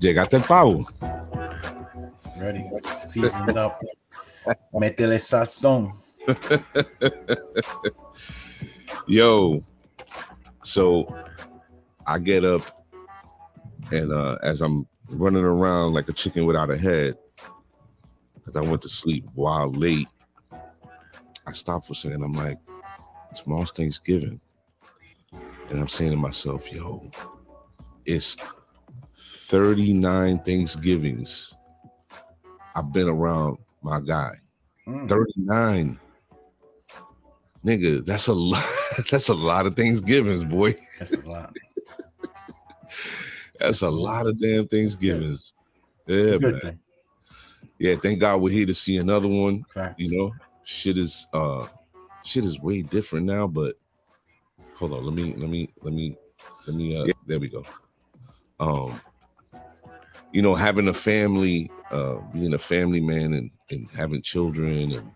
Llegaste el pavo. Ready, seasoned up. Métele sazón. Yo, so I get up and as I'm running around like a chicken without a head, because I went to sleep wild late, I stopped for a second. I'm like, tomorrow's Thanksgiving. And I'm saying to myself, yo, it's 39 Thanksgivings I've been around my guy. 39. Nigga, that's a lot. That's a lot of Thanksgivings, boy. That's a lot. That's a lot of damn Thanksgivings. Yeah, Good man. thing. Yeah, thank God we're here to see another one. Facts. You know, shit is way different now, but hold on, let me there we go. You know, having a family, being a family man and having children, and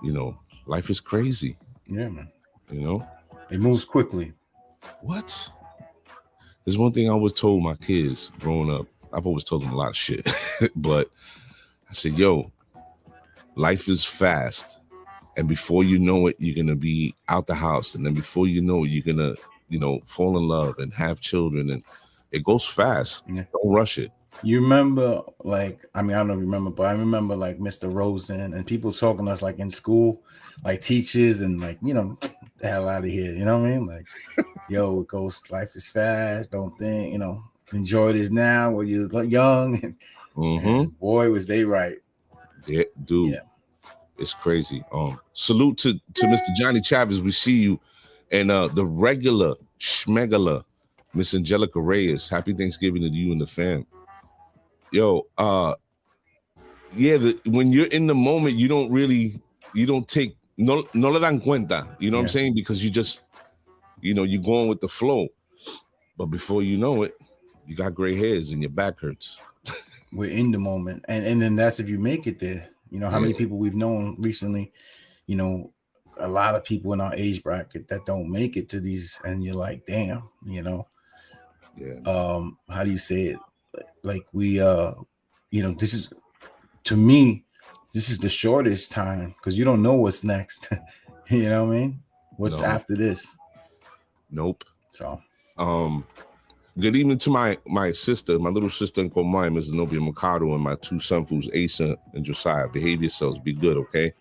you know, life is crazy. Yeah, man. You know, it moves quickly. What? There's one thing I always told my kids growing up. I've always told them a lot of shit, but I said, yo, life is fast. And before you know it, you're going to be out the house. And then before you know it, you're going to, you know, fall in love and have children. And it goes fast. Yeah. Don't rush it. You remember, like, I mean, I don't know if you remember, but I remember, like, Mr. Rosen and people talking to us, like, in school, like, teachers and, like, you know, the hell out of here. You know what I mean? Like, yo, it goes, life is fast. Don't think, you know, enjoy this now when you're young. And boy, was they right. Yeah, dude. Yeah. It's crazy. Salute to Mr. Johnny Chavez. We see you. And the regular schmegula, Miss Angelica Reyes. Happy Thanksgiving to you and the fam. Yo, yeah, when you're in the moment, you don't take, no le dan cuenta, you know what I'm saying? Because you just, you know, you're going with the flow. But before you know it, you got gray hairs and your back hurts. We're in the moment. And then that's if you make it there. You know, how many people we've known recently, you know, a lot of people in our age bracket that don't make it to these, and you're like, damn, you know. Yeah. How do you say it? Like we you know, this is, to me, this is the shortest time because you don't know what's next. You know what I mean? What's after this? Nope. So good evening to my sister, my little sister in Komai, Mrs. Novia Mercado, and my two sonfus, Asa and Josiah. Behave yourselves, be good, okay?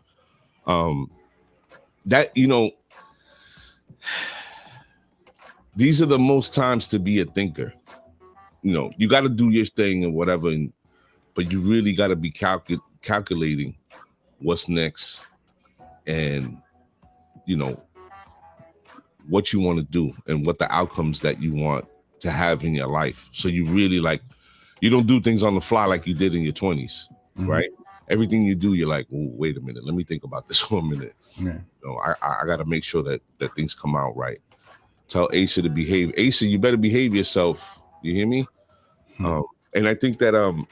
That, you know, these are the most times to be a thinker. You know, you got to do your thing and whatever, but you really got to be calculating what's next and, you know, what you want to do and what the outcomes that you want to have in your life. So you really, like, you don't do things on the fly like you did in your 20s, right? Everything you do, you're like, oh, wait a minute, let me think about this for a minute. Yeah. You know, I got to make sure that things come out right. Tell Asa to behave. Asa, you better behave yourself. You hear me? And I think that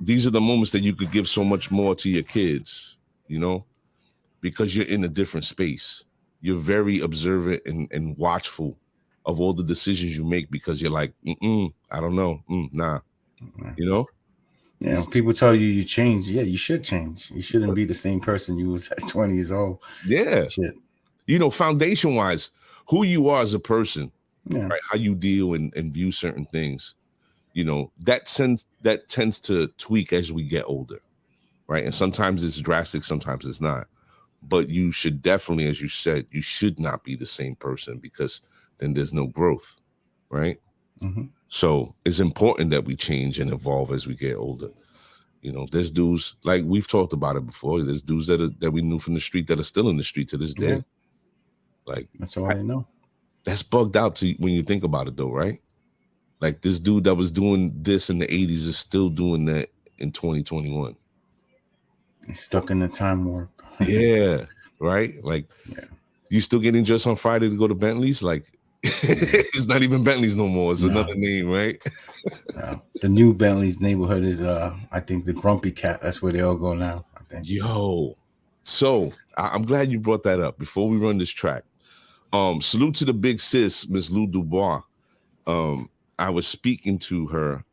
these are the moments that you could give so much more to your kids, you know, because you're in a different space. You're very observant and watchful of all the decisions you make because you're like, I don't know, nah, you know? Yeah, when people tell you you change, yeah, you should change. You shouldn't be the same person you was at 20 years old. Yeah. Shit. You know, foundation-wise, who you are as a person, yeah, right? How you deal and view certain things, you know, that tends to tweak as we get older, right? And sometimes it's drastic, sometimes it's not. But you should definitely, as you said, you should not be the same person because then there's no growth, right? So it's important that we change and evolve as we get older. You know, there's dudes, like we've talked about it before, there's dudes that we knew from the street that are still in the street to this day. Yeah. Like, that's all I know. That's bugged out to when you think about it though, right? Like this dude that was doing this in the 80s is still doing that in 2021. He's stuck in the time warp. Yeah, right? Like, you still getting dressed on Friday to go to Bentley's? Like, it's not even Bentley's no more. It's another name, right? The new Bentley's neighborhood is, I think, the Grumpy Cat. That's where they all go now, I think. Yo, so I'm glad you brought that up. Before we run this track, Salute to the big sis, Miss Lou Dubois. I was speaking to her,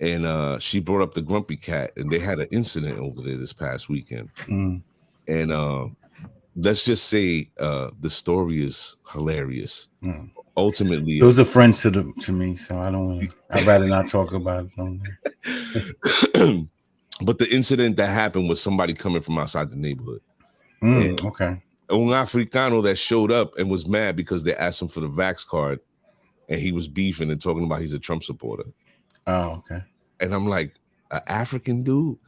and she brought up the Grumpy Cat, and they had an incident over there this past weekend. And let's just say the story is hilarious. Ultimately, those are friends to me, so I don't want to. I'd rather not talk about it on there. But the incident that happened was somebody coming from outside the neighborhood. Okay. Un Africano that showed up and was mad because they asked him for the Vax card, and he was beefing and talking about he's a Trump supporter. Oh, okay. And I'm like, an African dude?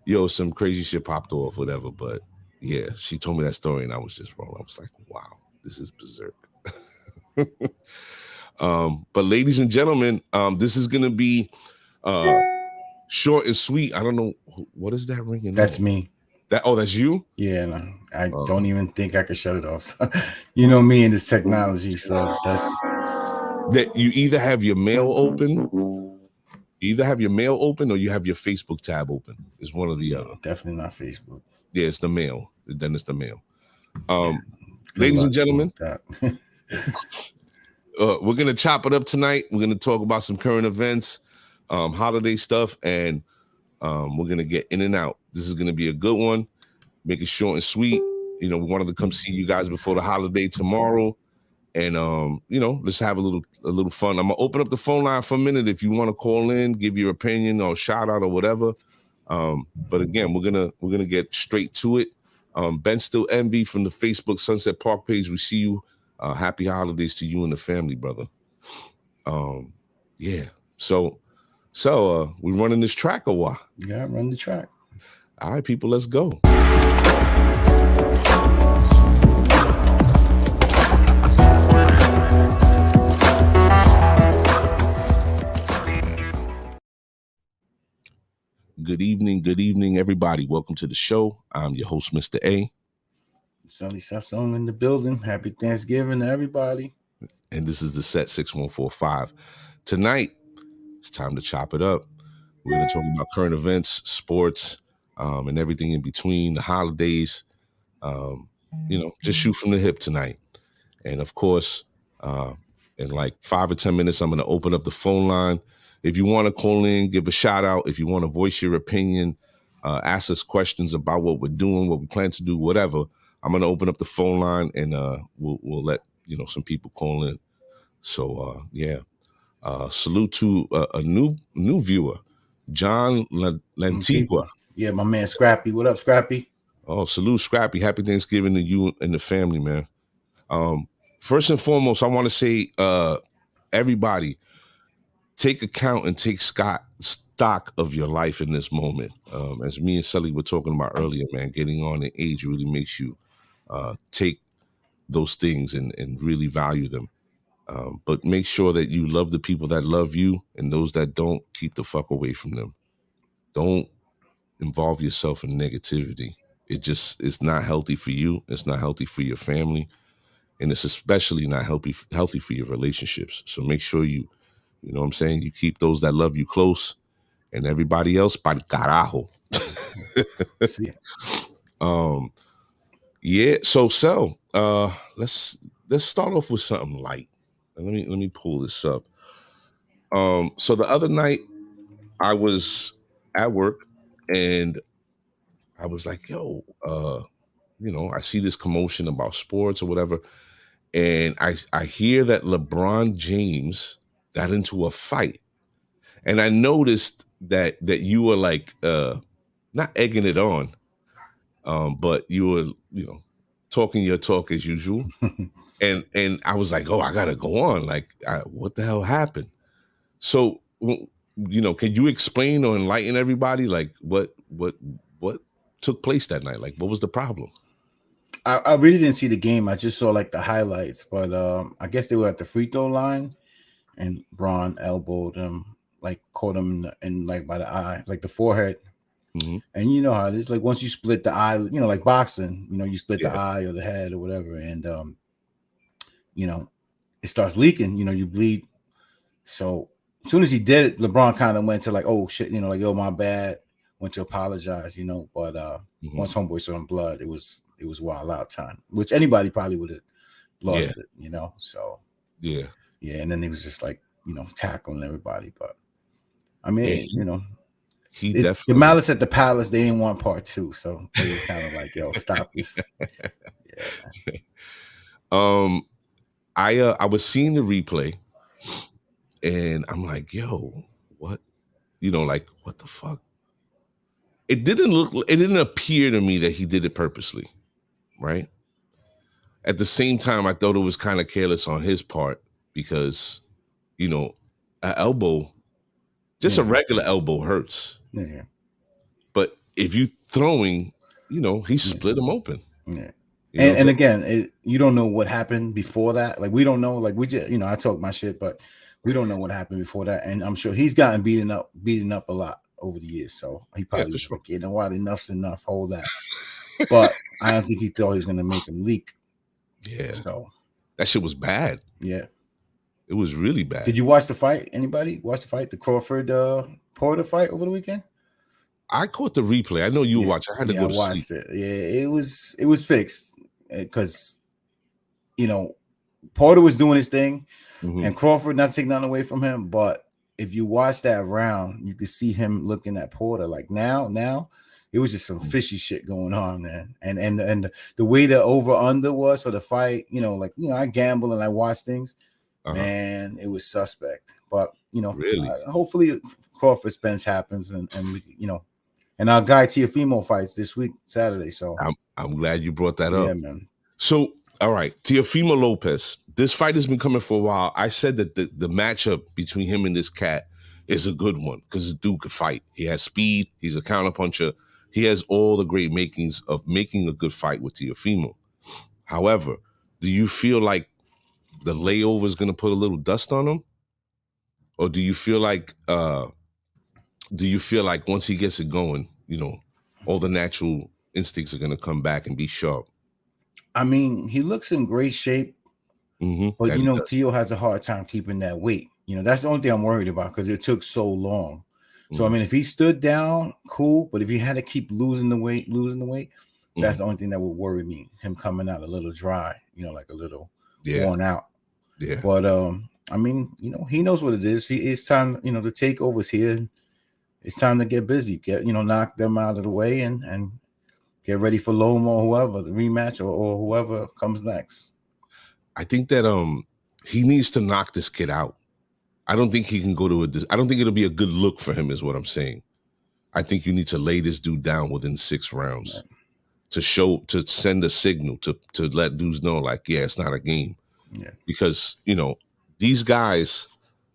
Yo, some crazy shit popped off, whatever. But yeah, she told me that story, and I was just wrong. I was like, wow, this is berserk. But ladies and gentlemen, this is gonna be short and sweet. I don't know what is that ringing. That's me. That's you? Yeah, no, I don't even think I could shut it off. So, you know me and this technology, so that's that you either have your mail open, or you have your Facebook tab open. It's one or the other. Definitely not Facebook. Yeah, it's the mail. Then it's the mail. Ladies and gentlemen, we're gonna chop it up tonight. We're gonna talk about some current events, holiday stuff, and we're gonna get in and out. This is gonna be a good one. Make it short and sweet. You know, we wanted to come see you guys before the holiday tomorrow, and you know, let's have a little fun. I'm gonna open up the phone line for a minute if you want to call in, give your opinion or shout out or whatever. But again, we're gonna get straight to it. Ben Still Envy from the Facebook Sunset Park page. We see you. Happy holidays to you and the family, brother. Yeah. So we running this track or what? Yeah, run the track. All right, people, let's go. Good evening, everybody. Welcome to the show. I'm your host, Mr. A. Sully Sassong in the building. Happy Thanksgiving to everybody. And this is the set 6145. Tonight, it's time to chop it up. We're going to talk about current events, sports, and everything in between, the holidays. You know, just shoot from the hip tonight. And of course, in like 5 or 10 minutes, I'm going to open up the phone line. If you want to call in, give a shout out. If you want to voice your opinion, ask us questions about what we're doing, what we plan to do, whatever, I'm going to open up the phone line and we'll let, you know, some people call in. So, yeah. Salute to a new viewer, John Lantigua. Yeah, my man Scrappy. What up, Scrappy? Oh, salute, Scrappy. Happy Thanksgiving to you and the family, man. First and foremost, I want to say, everybody, take account and take stock of your life in this moment. As me and Sully were talking about earlier, man, getting on in age really makes you take those things and really value them. But make sure that you love the people that love you, and those that don't, keep the fuck away from them. Don't involve yourself in negativity. It's not healthy for you. It's not healthy for your family. And it's especially not healthy for your relationships. So make sure you know what I'm saying, you keep those that love you close, and everybody else, pa'l carajo. Yeah, so let's start off with something light. Let me pull this up. So the other night I was at work and I was like, yo, you know, I see this commotion about sports or whatever, and I hear that LeBron James got into a fight. And I noticed that you were like not egging it on, but you were, you know, talking your talk as usual. and I was like, oh, I gotta go on. Like, what the hell happened? So, you know, can you explain or enlighten everybody like what took place that night? Like, what was the problem? I really didn't see the game. I just saw like the highlights, but I guess they were at the free throw line, and Braun elbowed him, like caught him in like by the eye, like the forehead. Mm-hmm. And you know how it is. Like once you split the eye, you know, like boxing, you know, you split the eye or the head or whatever, and you know, it starts leaking. You know, you bleed. So as soon as he did it, LeBron kind of went to like, oh shit, you know, like, yo, my bad. Went to apologize, you know, but once homeboy saw him blood, it was wild out time, which anybody probably would have, lost Yeah. it, you know. So Yeah. yeah, and then he was just like, you know, tackling everybody. But I Yeah. mean, you know, He the definitely. Malice at the Palace, they didn't want part two, so they was kind of like, "Yo, stop this." Yeah, man. I was seeing the replay, and I'm like, yo, what? You know, like, what the fuck? It didn't appear to me that he did it purposely, right? At the same time, I thought it was kind of careless on his part because, you know, an elbow, just a Yeah, regular elbow hurts. yeah, But if you throwing, you know, he yeah, split him open. yeah. You know what I'm And saying? again, you don't know what happened before that. Like we don't know. Like we just, you know, I talk my shit, but we don't know what happened before that. And I'm sure he's gotten beaten up a lot over the years. So he Yeah, probably for was sure. like, you know what, enough's enough. Hold that. But I don't think he thought he was gonna make him leak. Yeah. So That shit was bad. yeah. It was really bad. Did you watch the fight? Anybody watch the fight? The Crawford Porter fight over the weekend? I caught the replay. I know you Yeah, watched. I had to yeah, I go to sleep. watched it. Yeah, it was fixed because you know Porter was doing his thing, Mhm. and Crawford not taking nothing away from him. But if you watch that round, you could see him looking at Porter like now. It was just some fishy shit going on, man. And the way the over under was for the fight, you know, like I gamble and I watch things. Man, it was suspect. But you know, Really? hopefully Crawford Spence happens, and we, you know, and our guy Teofimo fights this week Saturday. So I'm glad you brought that yeah, up. man. So, all right, Teofimo Lopez. This fight has been coming for a while. I said that the matchup between him and this cat is a good one because the dude could fight. He has speed. He's a counterpuncher. He has all the great makings of making a good fight with Teofimo. However, do you feel like the layover is going to put a little dust on him, or do you feel like once he gets it going, you know, all the natural instincts are going to come back and be sharp? I mean, he looks in great shape, but That you he know, does. Teo has a hard time keeping that weight. You know, that's the only thing I'm worried about because it took so long. So I Mhm. mean, if he stood down, cool. But if he had to keep losing the weight, that's Mhm. the only thing that would worry me. Him coming out a little dry, you know, like a little Yeah, worn out. yeah. But I mean, you know, he knows what it is. It's time, you know, the takeover's here. It's time to get busy. Knock them out of the way and get ready for Loma or whoever, the rematch or whoever comes next. I think that he needs to knock this kid out. I don't think he can go to I don't think it'll be a good look for him, is what I'm saying. I think you need to lay this dude down within 6 rounds to send a signal to let dudes know, like, yeah, it's not a game. Yeah. Because, you know, these guys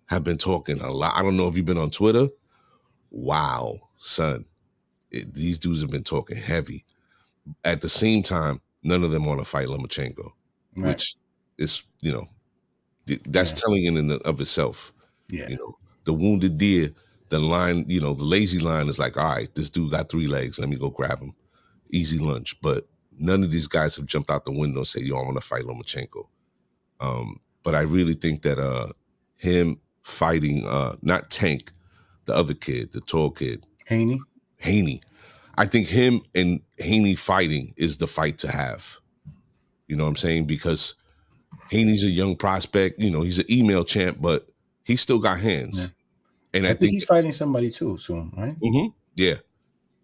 have been talking a lot. I don't know if you've been on Twitter. Wow, son. These dudes have been talking heavy. At the same time, none of them want to fight Lumachenko, Right. which is, you know, that's Yeah. telling in and of itself. Yeah. You know, the wounded deer, the line, you know, the lazy line is like, all right, this dude got 3 legs. Let me go grab him. Easy lunch. But none of these guys have jumped out the window and say, yo, I want to fight Lomachenko. But I really think that him fighting not Tank, the other kid, the tall kid, Haney. I think him and Haney fighting is the fight to have. You know what I'm saying? Because Haney's a young prospect. You know, he's an email champ, but he still got hands. Yeah. And I think he's fighting somebody too soon, right? Yeah,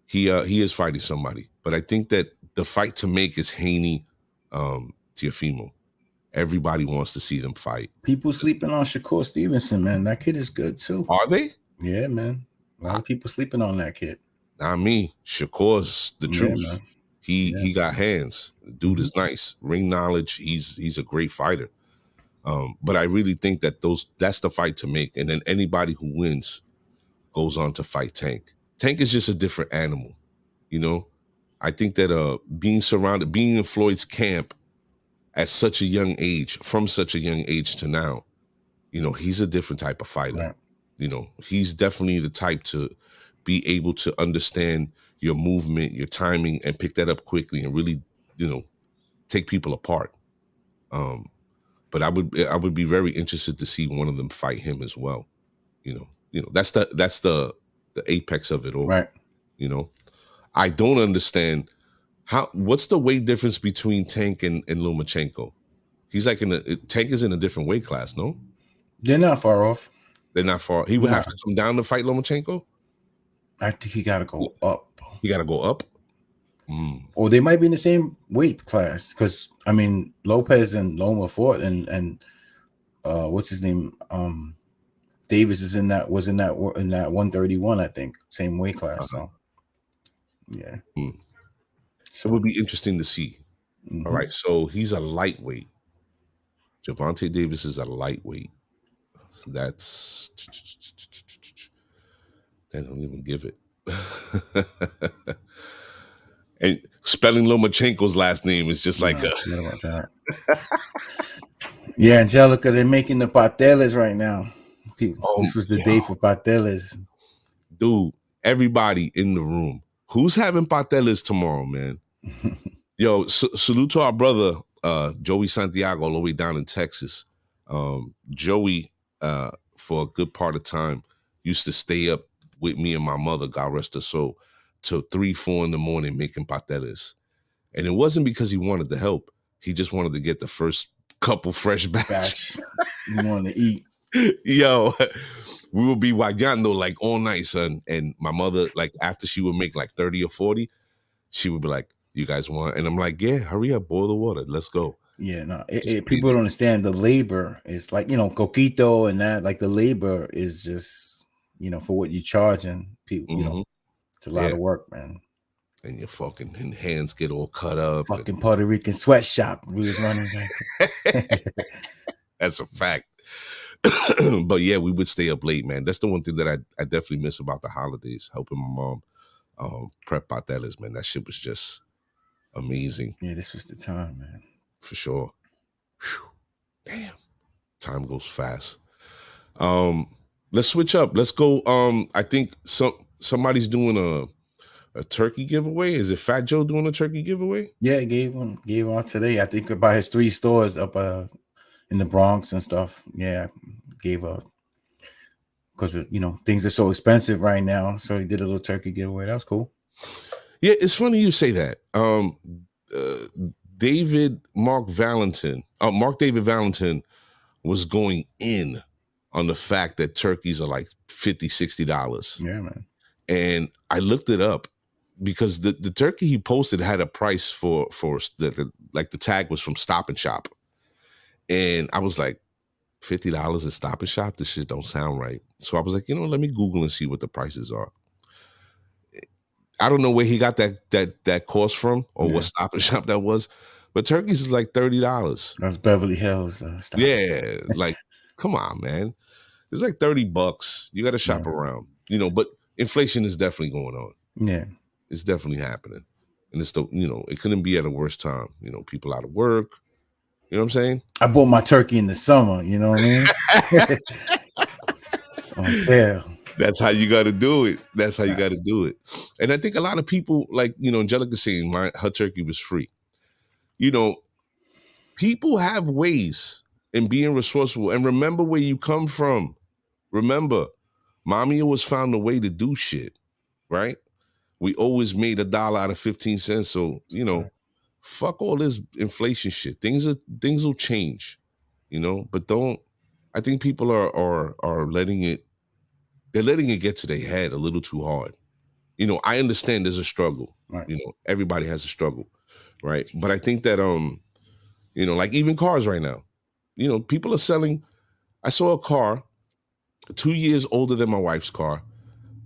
he is fighting somebody. But I think that the fight to make is Haney, Teofimo. Everybody wants to see them fight. People sleeping on Shakur Stevenson, man. That kid is good too. Are they? Yeah, man. A lot of people sleeping on that kid. Not me. Shakur's the Yeah, truth. man. He got hands. The dude is nice. Ring knowledge. He's a great fighter. But I really think that that's the fight to make. And then anybody who wins goes on to fight Tank. Tank is just a different animal, you know. I think that being in Floyd's camp at such a young age, from such a young age to now, you know, he's a different type of fighter. Right. You know, he's definitely the type to be able to understand your movement, your timing, and pick that up quickly and really, you know, take people apart. But I would be very interested to see one of them fight him as well. You know, that's the apex of it all. Right. You know, I don't understand what's the weight difference between Tank and Lumachenko? He's like Tank is in a different weight class, no? They're not far off. They're not far. He would have to come down to fight Lomachenko? I think he got to go up. He got to go up? Or they might be in the same weight class because, I mean, Lopez and Loma fought and what's his name? Davis was in that 131, I think, same weight class. So, yeah. So it would be interesting to see. All right, so he's a lightweight. Gervonta Davis is a lightweight. So that's they don't even give it. And spelling Lomachenko's last name is just like Yeah, Angelica, they're making the pateles right now. This was the day for pateles. Dude, everybody in the room, who's having pateles tomorrow, man? Yo, salute to our brother, Joey Santiago, all the way down in Texas. Joey, for a good part of time, used to stay up with me and my mother, God rest her soul, till 3, 4 in the morning making pateles. And it wasn't because he wanted to help. He just wanted to get the first couple fresh batch. He wanted to eat. Yo, we would be guayando like all night, son. And my mother, like after she would make like 30 or 40, she would be like, you guys want? And I'm like, yeah, hurry up, boil the water. Let's go. Yeah, no, people don't understand the labor. It's like, coquito and that, like the labor is just, for what you're charging people, it's a lot of work, man. And your fucking hands get all cut up. Fucking Puerto Rican sweatshop we was running. That's a fact. But yeah, we would stay up late, man. That's the one thing that I definitely miss about the holidays, helping my mom prep pateles, man. That shit was just amazing. Yeah, this was the time, man. For sure. Whew. Damn. Time goes fast. Let's switch up. Let's go. I think somebody's doing a turkey giveaway. Is it Fat Joe doing a turkey giveaway? Yeah, he gave one today. I think by his 3 stores up in the Bronx and stuff. Yeah, gave up because things are so expensive right now. So he did a little turkey giveaway. That was cool. Yeah, it's funny you say that. Mark David Valentin was going in on the fact that turkeys are like $50, $60. Yeah, man. And I looked it up because the turkey he posted had a price for the tag was from Stop and Shop. And I was like, $50 at Stop and Shop? This shit don't sound right. So I was like, let me Google and see what the prices are. I don't know where he got that cost from or what Stop and Shop that was, but turkeys is like $30. That's Beverly Hills. Yeah, like, come on, man. It's like $30. You got to shop around, but inflation is definitely going on. Yeah. It's definitely happening. And it's it couldn't be at a worse time. People out of work. You know what I'm saying? I bought my turkey in the summer, you know what I mean? On sale. That's how you got to do it. That's how you got to do it. And I think a lot of people, like, Angelica saying her turkey was free. People have ways in being resourceful. And remember where you come from. Remember, mommy always found a way to do shit, right? We always made $1 out of 15 cents. So, fuck all this inflation shit. Things will change, but I think people are letting it, they're letting it get to their head a little too hard. I understand there's a struggle. Right. Everybody has a struggle, right? But I think that, like even cars right now, people are selling. I saw a car 2 years older than my wife's car,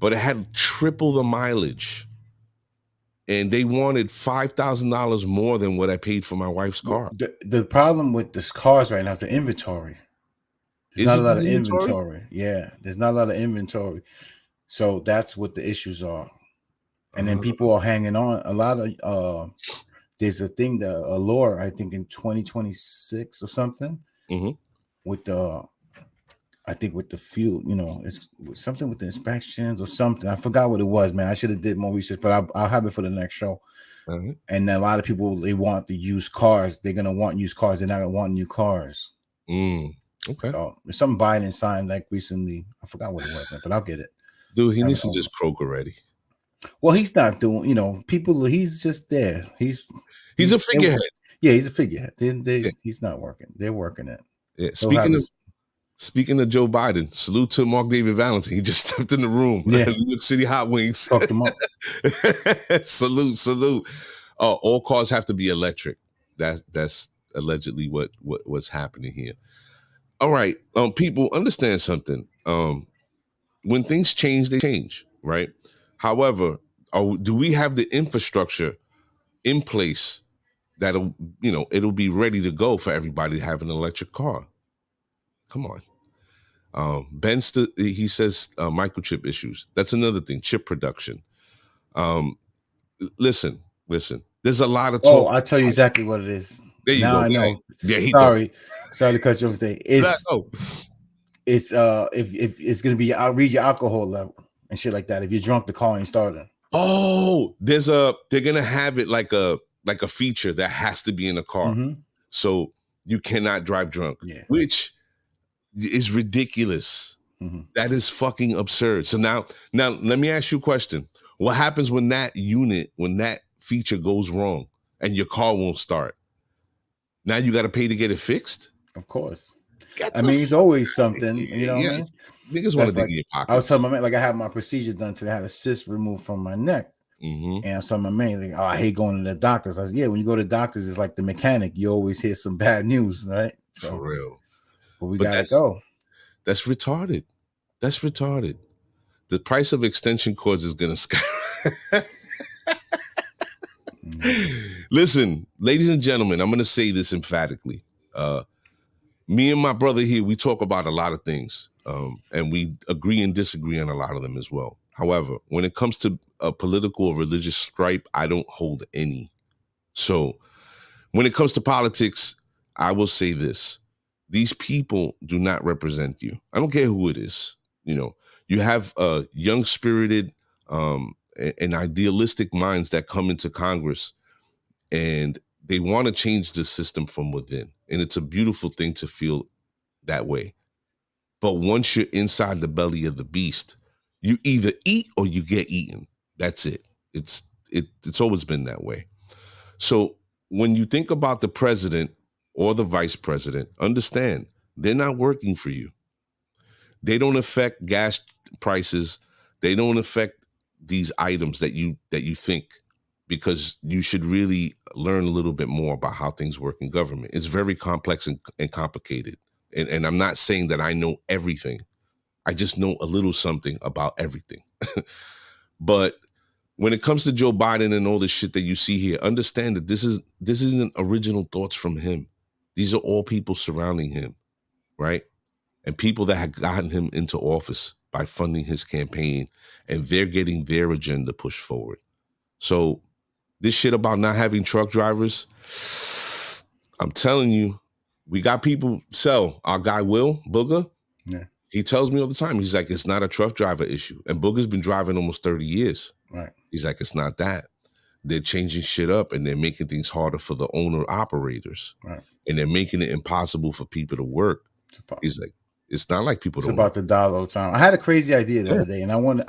but it had triple the mileage. And they wanted $5,000 more than what I paid for my wife's car. The problem with this cars right now is the inventory. There's not a lot of inventory. Yeah, there's not a lot of inventory. So that's what the issues are. And then people are hanging on. A lot of there's a thing that a law, I think in 2026 or something, with the fuel, it's something with the inspections or something. I forgot what it was, man. I should have did more research, but I'll have it for the next show. And a lot of people, they want the used cars. They're gonna want used cars. They're not gonna want new cars. Okay. So there's something Biden signed like recently. I forgot what it was, man, but I'll get it. Dude, he needs to just croak already. Well, he's not doing, people. He's just there. He's a figurehead. Yeah, he's a figurehead. Yeah. He's not working. They're working it. Yeah. He'll Speaking of Joe Biden, salute to Mark David Valentin. He just stepped in the room. Yeah. New York City Hot Wings. Fucked him up. Salute. All cars have to be electric. That's allegedly what's happening here. All right. People understand something. When things change, they change, right? However, do we have the infrastructure in place that'll it'll be ready to go for everybody to have an electric car? Come on. Ben, he says microchip issues. That's another thing. Chip production. Listen. There's a lot of talk. Oh, I'll tell you exactly what it is. There you now go. I know. Yeah, sorry to cut you off. Say it's if it's gonna be, I'll read your alcohol level and shit like that. If you're drunk, the car ain't starting. Oh, they're gonna have it like a feature that has to be in a car, so you cannot drive drunk. Yeah, which is ridiculous. That is fucking absurd. So now let me ask you a question. What happens when that feature goes wrong and your car won't start? Now you got to pay to get it fixed? Of course. I mean, it's always something, you know what I mean? Niggas want to dig in your pockets. I was telling my man, like, I had my procedure done today. I had a cyst removed from my neck. And I was telling my man, like, oh, I hate going to the doctors. I said, yeah, when you go to doctors, it's like the mechanic. You always hear some bad news, right? So, for real. But we got to go. That's retarded. The price of extension cords is going to skyrocket. Listen, ladies and gentlemen, I'm going to say this emphatically. Me and my brother here, we talk about a lot of things, and we agree and disagree on a lot of them as well. However, when it comes to a political or religious stripe, I don't hold any. So when it comes to politics, I will say this. These people do not represent you. I don't care who it is. You have young spirited and idealistic minds that come into Congress, and they want to change the system from within. And it's a beautiful thing to feel that way. But once you're inside the belly of the beast, you either eat or you get eaten. That's it. It's always been that way. So when you think about the president or the vice president, understand they're not working for you. They don't affect gas prices. They don't affect these items that you think, because you should really learn a little bit more about how things work in government. It's very complex and complicated. And I'm not saying that I know everything. I just know a little something about everything. But when it comes to Joe Biden and all this shit that you see here, understand that this isn't original thoughts from him. These are all people surrounding him, right? And people that have gotten him into office by funding his campaign, and they're getting their agenda pushed forward. So this shit about not having truck drivers, I'm telling you, we got people. So our guy Will Booger, he tells me all the time, he's like, it's not a truck driver issue. And Booger's been driving almost 30 years. Right. He's like, it's not that. They're changing shit up, and they're making things harder for the owner operators. Right. And they're making it impossible for people to work. He's like, it's not like people it's don't about the dollar all the time. I had a crazy idea the other day, and I want,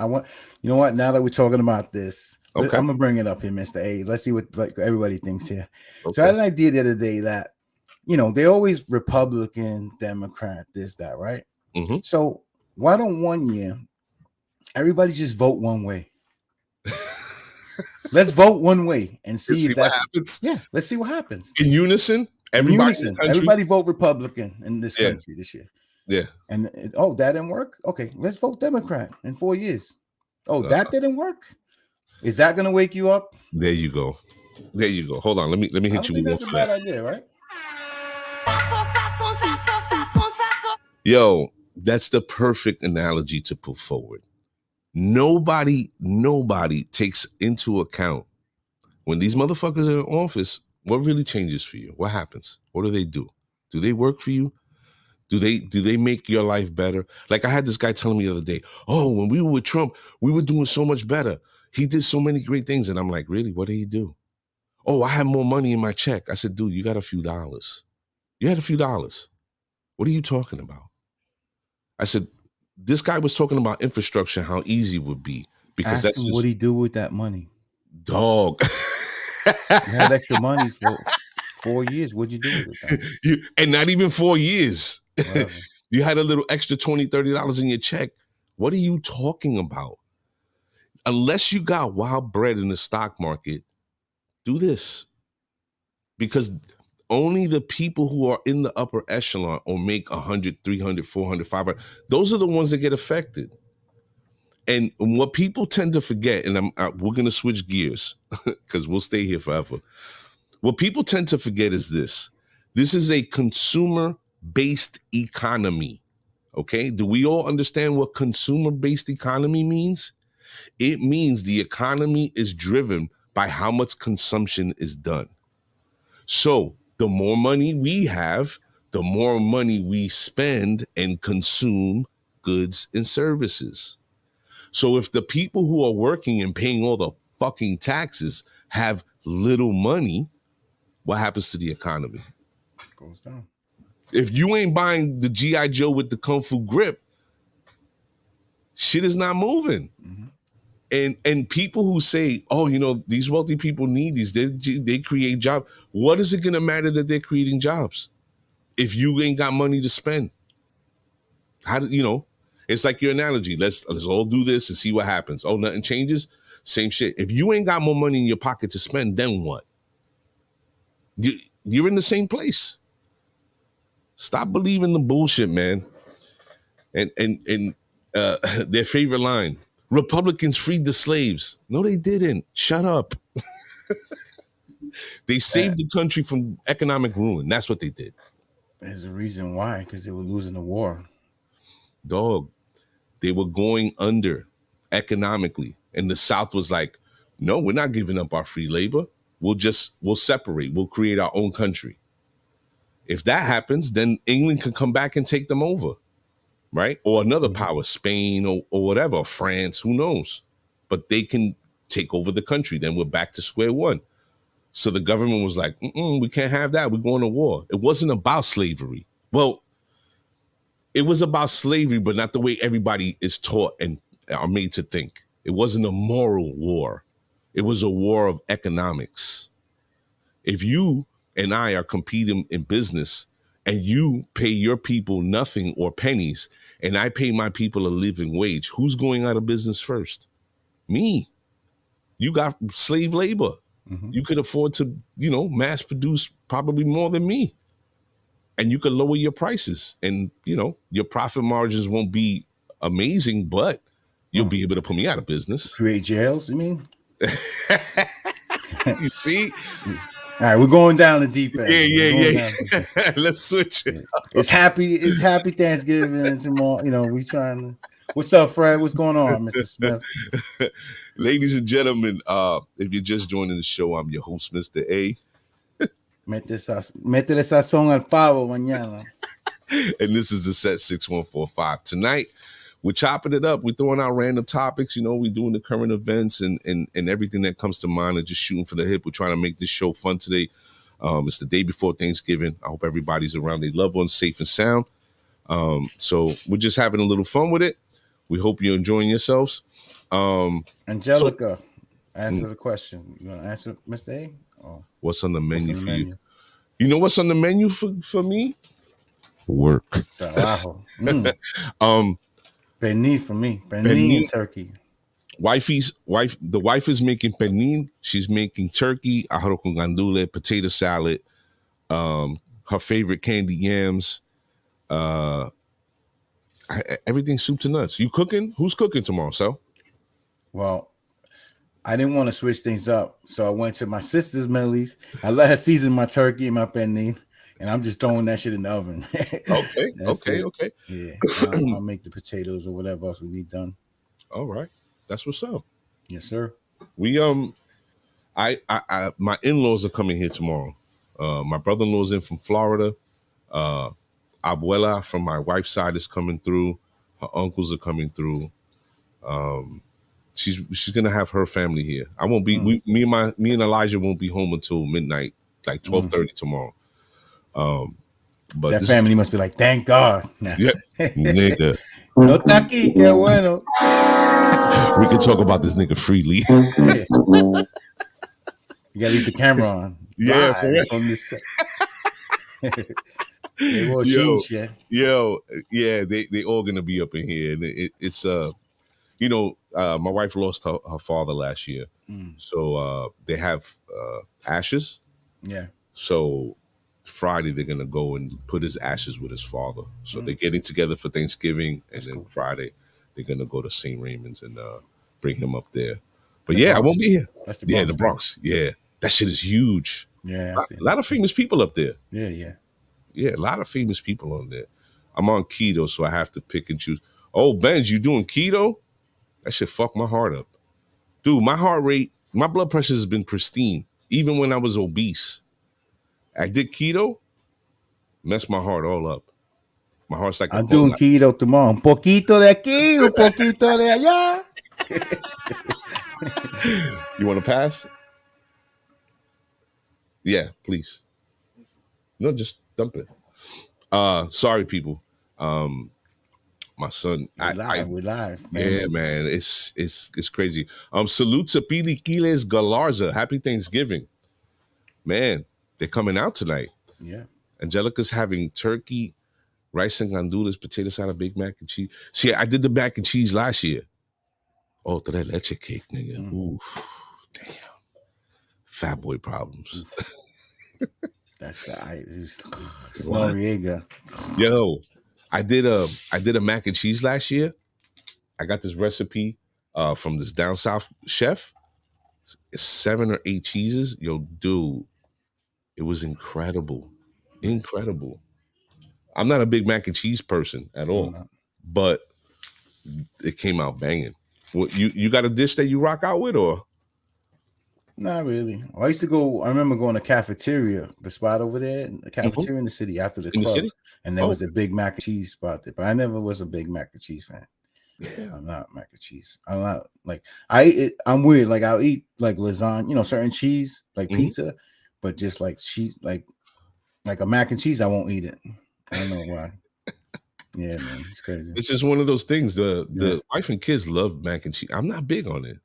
you know what? Now that we're talking about this, I'm gonna bring it up here, Mr. A. Let's see what everybody thinks here. Okay. So I had an idea the other day that, they always Republican, Democrat, this, that, right? Mm-hmm. So why don't one year everybody just vote one way? Let's vote one way and see if that happens. Yeah, let's see what happens. In unison, everybody vote Republican in this country this year. Yeah. And that didn't work. Okay, let's vote Democrat in 4 years. That didn't work. Is that gonna wake you up? There you go. Hold on. Let me hit you with that's a bad idea, right? Yo, that's the perfect analogy to put forward. Nobody takes into account when these motherfuckers are in office, what really changes for you? What happens? What do they do? Do they work for you? Do they make your life better? Like I had this guy telling me the other day, when we were with Trump, we were doing so much better. He did so many great things. And I'm like, really? What did he do? I had more money in my check. I said, dude, you got a few dollars. You had a few dollars. What are you talking about? I said, this guy was talking about infrastructure, how easy it would be. Because that's what he do with that money. Dog. You had extra money for 4 years. What'd you do with it then? And not even 4 years. Whatever. You had a little extra $20, $30 in your check. What are you talking about? Unless you got wild bread in the stock market, do this. Because only the people who are in the upper echelon or make 100, 300, 400, 500, those are the ones that get affected. And what people tend to forget, and we're going to switch gears because we'll stay here forever. What people tend to forget is this. This is a consumer-based economy, okay? Do we all understand what consumer-based economy means? It means the economy is driven by how much consumption is done. So the more money we have, the more money we spend and consume goods and services. So if the people who are working and paying all the fucking taxes have little money, what happens to the economy? It goes down. If you ain't buying the G.I. Joe with the Kung Fu grip, shit is not moving. Mm-hmm. And people who say, oh, you know, these wealthy people need these, they create jobs. What is it going to matter that they're creating jobs if you ain't got money to spend? How do you know? It's like your analogy. Let's all do this and see what happens. Oh, nothing changes? Same shit. If you ain't got more money in your pocket to spend, then what? You're in the same place. Stop believing the bullshit, man. And their favorite line, Republicans freed the slaves. No, they didn't. Shut up. They saved the country from economic ruin. That's what they did. There's a reason why, because they were losing the war. Dog, they were going under economically. And the South was like, no, we're not giving up our free labor. We'll separate. We'll create our own country. If that happens, then England can come back and take them over, right? Or another power, Spain or whatever, or France, who knows? But they can take over the country. Then we're back to square one. So the government was like, we can't have that. We're going to war. It wasn't about slavery. Well, it was about slavery, but not the way everybody is taught and are made to think. It wasn't a moral war. It was a war of economics. If you and I are competing in business and you pay your people nothing or pennies and I pay my people a living wage, who's going out of business first? Me. You got slave labor. Mm-hmm. You could afford to, mass produce probably more than me. And you could lower your prices and, your profit margins won't be amazing, but you'll be able to put me out of business. Create jails, you mean? You see? All right, we're going down the deep end. Yeah. Let's switch it. It's happy Thanksgiving and tomorrow. We trying to. What's up, Fred? What's going on, Mr. Smith? Ladies and gentlemen, if you're just joining the show, I'm your host, Mr. A. Métele sazón al pavo mañana. And this is the Set 6145. Tonight, we're chopping it up. We're throwing out random topics. We're doing the current events and everything that comes to mind and just shooting for the hip. We're trying to make this show fun today. It's the day before Thanksgiving. I hope everybody's around their loved ones safe and sound. So we're just having a little fun with it. We hope you're enjoying yourselves. Angelica, answer the question. You want to answer, Mr. A? What's on the menu for you? You know what's on the menu for me? Work. Trabajo. Pernil for me. Pernil and turkey. The wife is making pernil. She's making turkey, arroz con gandules, potato salad, her favorite candy yams, everything soup to nuts. You cooking? Who's cooking tomorrow, so? Well, I didn't want to switch things up, so I went to my sister's Millie's. I let her season my turkey and my pernil, and I'm just throwing that shit in the oven. Okay. Yeah, I'll make the potatoes or whatever else we need done. All right, that's what's up. Yes, sir. We I my in-laws are coming here tomorrow. My brother-in-law's in from Florida. Abuela from my wife's side is coming through. Her uncles are coming through. She's gonna have her family here. I won't be. Me and Elijah won't be home until midnight, like 12:30 tomorrow. But that family must be like, thank God. Yeah, nigga. No está aquí, qué bueno. We can talk about this nigga freely. You gotta leave the camera on. Yeah, for real. Live from the set. They will Yo, change, yeah. yo, yeah, they all gonna be up in here, and it's my wife lost her father last year, so they have ashes. Yeah. So Friday they're gonna go and put his ashes with his father. So they're getting together for Thanksgiving, and That's then cool. Friday they're gonna go to St. Raymond's and bring him up there. But The yeah, I Bronx. won't be here. That's the Yeah, Bronx. the Right? Bronx. Yeah, that shit is huge. Yeah, I see. A lot of famous people up there. Yeah, yeah. Yeah, a lot of famous people on there. I'm on keto, so I have to pick and choose. Oh, Benz, you doing keto? That shit fuck my heart up. Dude, my heart rate, my blood pressure has been pristine. Even when I was obese. I did keto, messed my heart all up. My heart's like a I'm doing keto tomorrow. Un poquito de aquí, un poquito de allá. You want to pass? Yeah, please. No, just dump it. Sorry, people. My son. We live, Yeah, family. man. It's crazy. Salute to Pili Quiles Galarza. Happy Thanksgiving. Man, they're coming out tonight. Yeah. Angelica's having turkey, rice and gandules, potato salad, Big Mac and cheese. See, I did the mac and cheese last year. Oh, tres leche cake, nigga. Ooh, damn. Fat boy problems. That's Noriega. Yo, I did a mac and cheese last year. I got this recipe from this down south chef. It's 7 or 8 cheeses. Yo, dude, it was incredible. Incredible. I'm not a big mac and cheese person at all, but it came out banging. What you got a dish that you rock out with, or? Not really. I used to go. I remember going to cafeteria, the spot over there, the cafeteria in the city after the In the club, city? and there was a big mac and cheese spot there. But I never was a big mac and cheese fan. Yeah. I'm not mac and cheese. I'm not like I'm weird. Like I'll eat like lasagna, certain cheese, like pizza, but just like cheese, like a mac and cheese, I won't eat it. I don't know why. Yeah, man, it's crazy. It's just one of those things. The wife and kids love mac and cheese. I'm not big on it.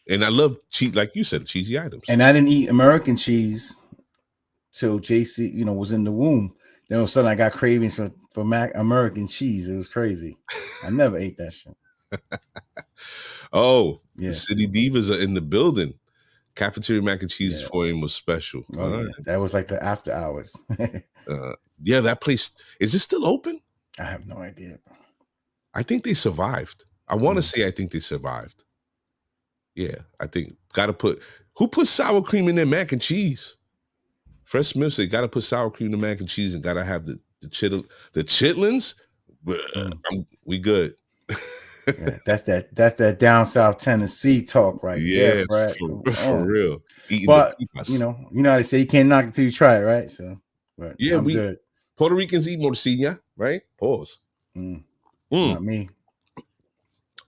And I love cheese, like you said, cheesy items. And I didn't eat American cheese till JC, was in the womb. Then all of a sudden I got cravings for American cheese. It was crazy. I never ate that shit. Oh, yes. The City Beavers are in the building. Cafeteria mac and cheese for him was special. Oh, yeah. That was like the after hours. Yeah, that place, is it still open? I have no idea. I think they survived. I want to say I think they survived. Yeah, I think who put sour cream in their mac and cheese? Fred Smith said, gotta put sour cream in the mac and cheese and gotta have the chitlins. We good. Yeah, that's that down south Tennessee talk right there, Fred. For real. But you know how they say you can't knock it till you try it, right? So, but yeah, I'm good. Puerto Ricans eat morcilla, right? Pause. Not me.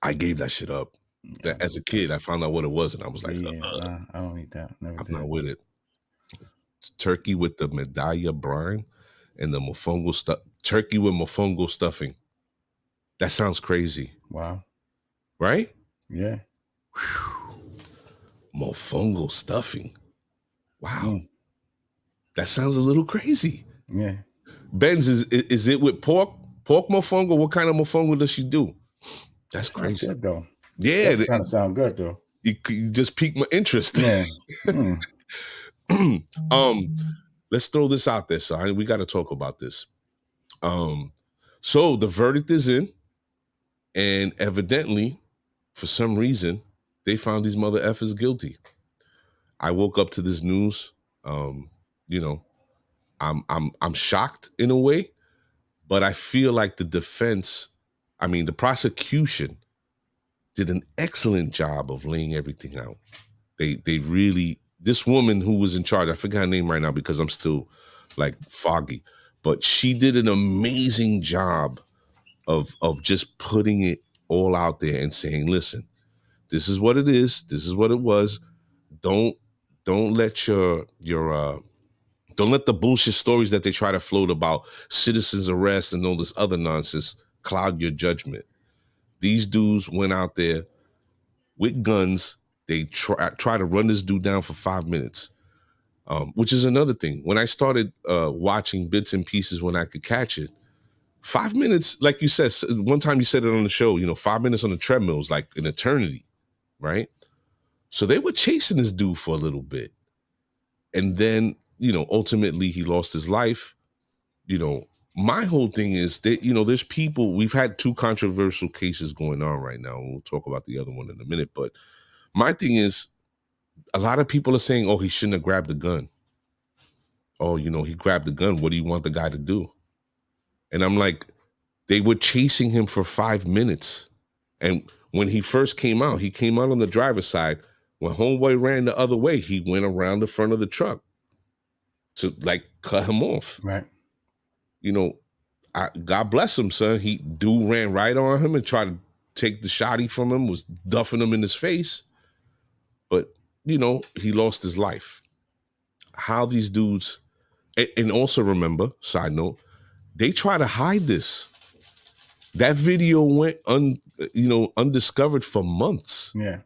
I gave that shit up. As a kid, I found out what it was, and I was like, I don't eat that. Never I'm did. not with it. It's turkey with the medalla brine and the mofongo stuff. Turkey with mofongo stuffing. That sounds crazy. Wow. Right? Yeah. Whew. Mofongo stuffing. Wow. That sounds a little crazy. Yeah. Benz, is it with pork? Pork mofongo? What kind of mofongo does she do? That's that crazy. Good, though. Yeah. That kind of sound good, though. You just piqued my interest. Yeah. Let's throw this out there, son. We got to talk about this. So the verdict is in, and evidently, for some reason, they found these mother effers guilty. I woke up to this news. I'm shocked in a way, but I feel like the prosecution did an excellent job of laying everything out. They really, this woman who was in charge, I forgot her name right now because I'm still like foggy, but she did an amazing job of just putting it all out there and saying, listen, this is what it is. This is what it was. Don't let don't let the bullshit stories that they try to float about citizens arrest and all this other nonsense cloud your judgment. These dudes went out there with guns They try to run this dude down for 5 minutes, which is another thing. When I started watching bits and pieces when I could catch it, 5 minutes, like you said, one time you said it on the show, 5 minutes on the treadmill is like an eternity, right? So they were chasing this dude for a little bit. And then, ultimately he lost his life. My whole thing is that, there's people, we've had 2 controversial cases going on right now. We'll talk about the other one in a minute. But my thing is, a lot of people are saying, oh, he shouldn't have grabbed the gun. Oh, he grabbed the gun. What do you want the guy to do? And I'm like, they were chasing him for 5 minutes. And when he first came out on the driver's side. When homeboy ran the other way, he went around the front of the truck to cut him off. Right. God bless him, son. Dude ran right on him and tried to take the shotty from him, was duffing him in his face. But, he lost his life. How these dudes, and also remember, side note, they try to hide this. That video went undiscovered for months. Yeah.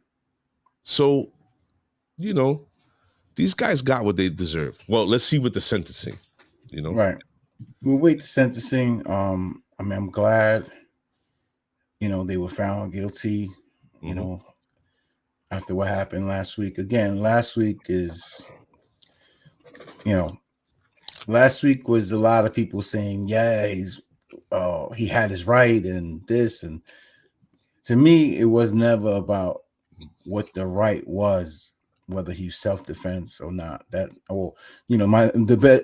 So, these guys got what they deserve. Well, let's see what the sentencing, Right. We'll wait the sentencing. I'm glad, they were found guilty, after what happened last week. Again, last week was a lot of people saying, yeah, he had his right and this. And to me, it was never about what the right was, whether he's self-defense or not. The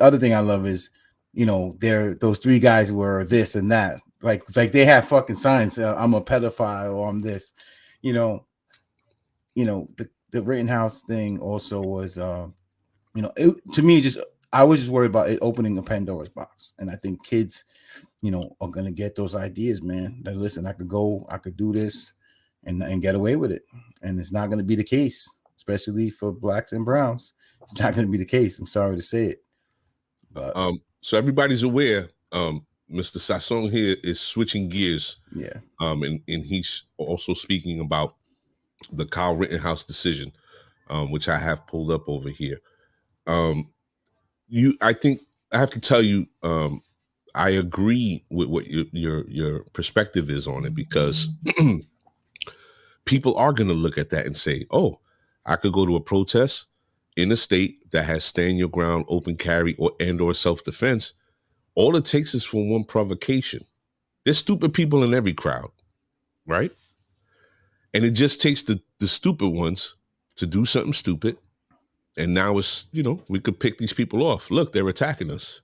other thing I love is, those 3 guys were this and that, like they have fucking signs. I'm a pedophile or I'm this, the Rittenhouse thing also was, to me, I was just worried about it opening a Pandora's box. And I think kids, are going to get those ideas, man. That listen, I could do this and get away with it. And it's not going to be the case, especially for blacks and browns. It's not going to be the case. I'm sorry to say it. But so everybody's aware, Mr. Sasson here is switching gears. Yeah. And he's also speaking about the Kyle Rittenhouse decision, which I have pulled up over here. I think I have to tell you, I agree with what your perspective is on it, because people are going to look at that and say, oh, I could go to a protest in a state that has stand your ground, open carry, or self-defense. All it takes is for one provocation. There's stupid people in every crowd, right? And it just takes the stupid ones to do something stupid. And now it's, we could pick these people off. Look, they're attacking us.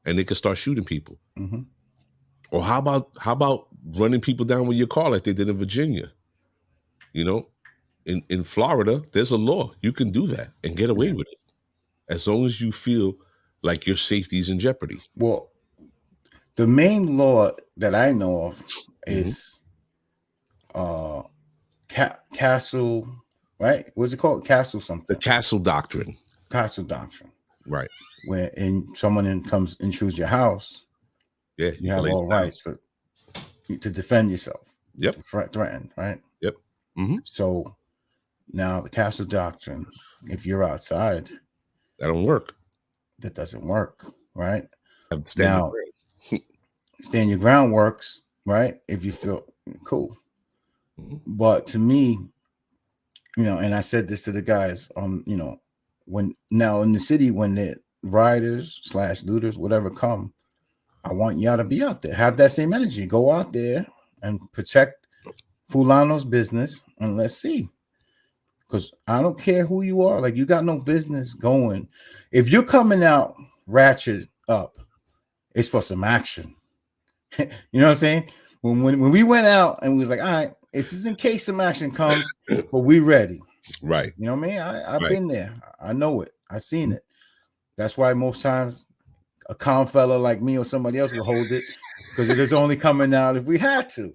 And they could start shooting people. Mm-hmm. Or how about running people down with your car like they did in Virginia? In Florida, there's a law. You can do that and get away with it, as long as you feel like your safety is in jeopardy. Well, the main law that I know of is Castle, right? What's it called? Castle something. The Castle Doctrine. Castle Doctrine. Right. Where someone comes intrudes your house, you have all rights to defend yourself. Yep. To threaten, right? Yep. Mm-hmm. So now the Castle Doctrine, if you're outside, that don't work. That doesn't work, right? Stand your ground works, right? If you feel cool. Mm-hmm. But to me, and I said this to the guys, when now in the city, when the rioters / looters, whatever come, I want y'all to be out there. Have that same energy. Go out there and protect Fulano's business, and let's see. Because I don't care who you are. Like, you got no business going. If you're coming out ratchet up, it's for some action. You know what I'm saying? When we went out and we was like, all right, this is in case some action comes, but we ready. Right. You know what I mean? I've been there. I know it. I've seen it. That's why most times a calm fella like me or somebody else will hold it, because it is only coming out if we had to.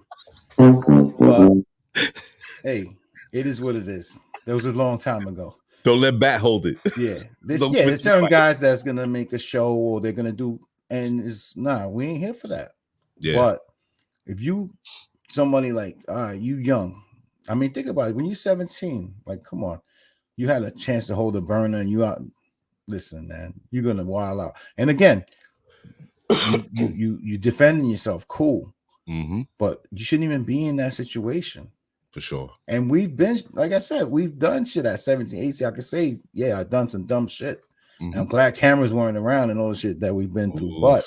But hey, it is what it is. That was a long time ago. Don't let Bat hold it. Yeah. There's certain guys that's gonna make a show, or they're gonna do, and it's we ain't here for that. Yeah. But if you somebody like you young, I mean, think about it. When you're 17, like, come on, you had a chance to hold a burner, and you out. Listen, man, you're gonna wild out. And again, you defending yourself, cool, but you shouldn't even be in that situation. For sure. And we've been, like I said, we've done shit at 17, 18. I can say, yeah, I've done some dumb shit. And I'm glad cameras weren't around and all the shit that we've been through. But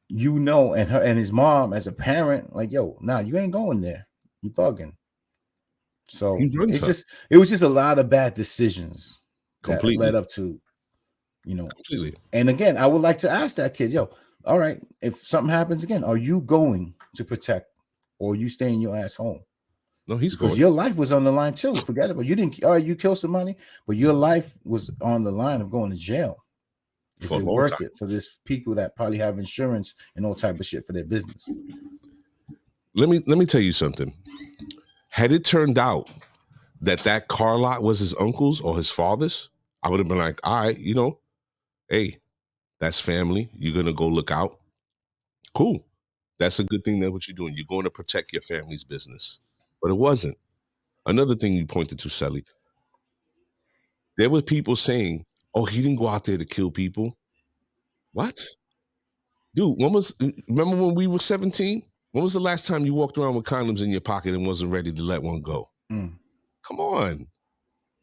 you know, and her and his mom as a parent, like, yo, nah, you ain't going there. You bugging. So it was just a lot of bad decisions that led up to, you know. Completely. And again, I would like to ask that kid, yo, all right, if something happens again, are you going to protect, or are you staying your ass home? No, he's because your life was on the line too. Forget about you didn't. All right, you killed somebody, but your life was on the line of going to jail. Is it worth it for this people that probably have insurance and all type of shit for their business? Let me tell you something. Had it turned out that car lot was his uncle's or his father's, I would have been like, all right, you know, hey, that's family. You're gonna go look out. Cool. That's a good thing that what you're doing. You're going to protect your family's business. But it wasn't. Another thing you pointed to, Sally, there were people saying, oh, he didn't go out there to kill people. What? Dude, remember when we were 17? When was the last time you walked around with condoms in your pocket and wasn't ready to let one go? Come on.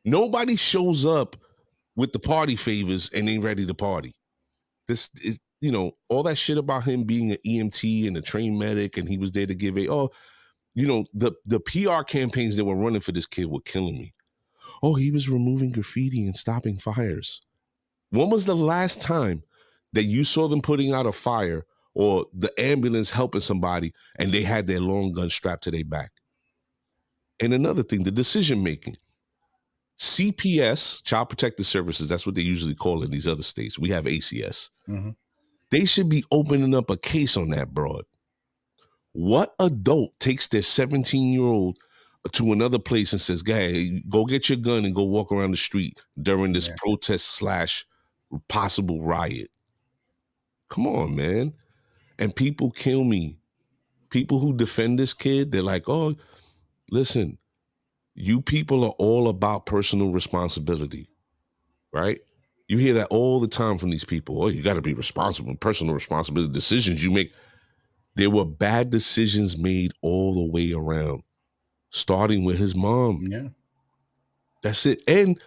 Nobody shows up with the party favors and ain't ready to party. This is, you know, all that shit about him being an EMT and a trained medic and he was there to give you know, the PR campaigns that were running for this kid were killing me. Oh, he was removing graffiti and stopping fires. When was the last time that you saw them putting out a fire or the ambulance helping somebody and they had their long gun strapped to their back? And another thing, the decision making. CPS, Child Protective Services, that's what they usually call it in these other states. We have ACS. They should be opening up a case on that broad. What adult takes their 17-year-old to another place and says, "Guy, go get your gun and go walk around the street during this protest / possible riot"? Come on, man. And people kill me. People who defend this kid, they're like, oh, listen, you people are all about personal responsibility, right? You hear that all the time from these people. Oh, you got to be responsible, personal responsibility, decisions you make. There were bad decisions made all the way around, starting with his mom. Yeah. That's it. And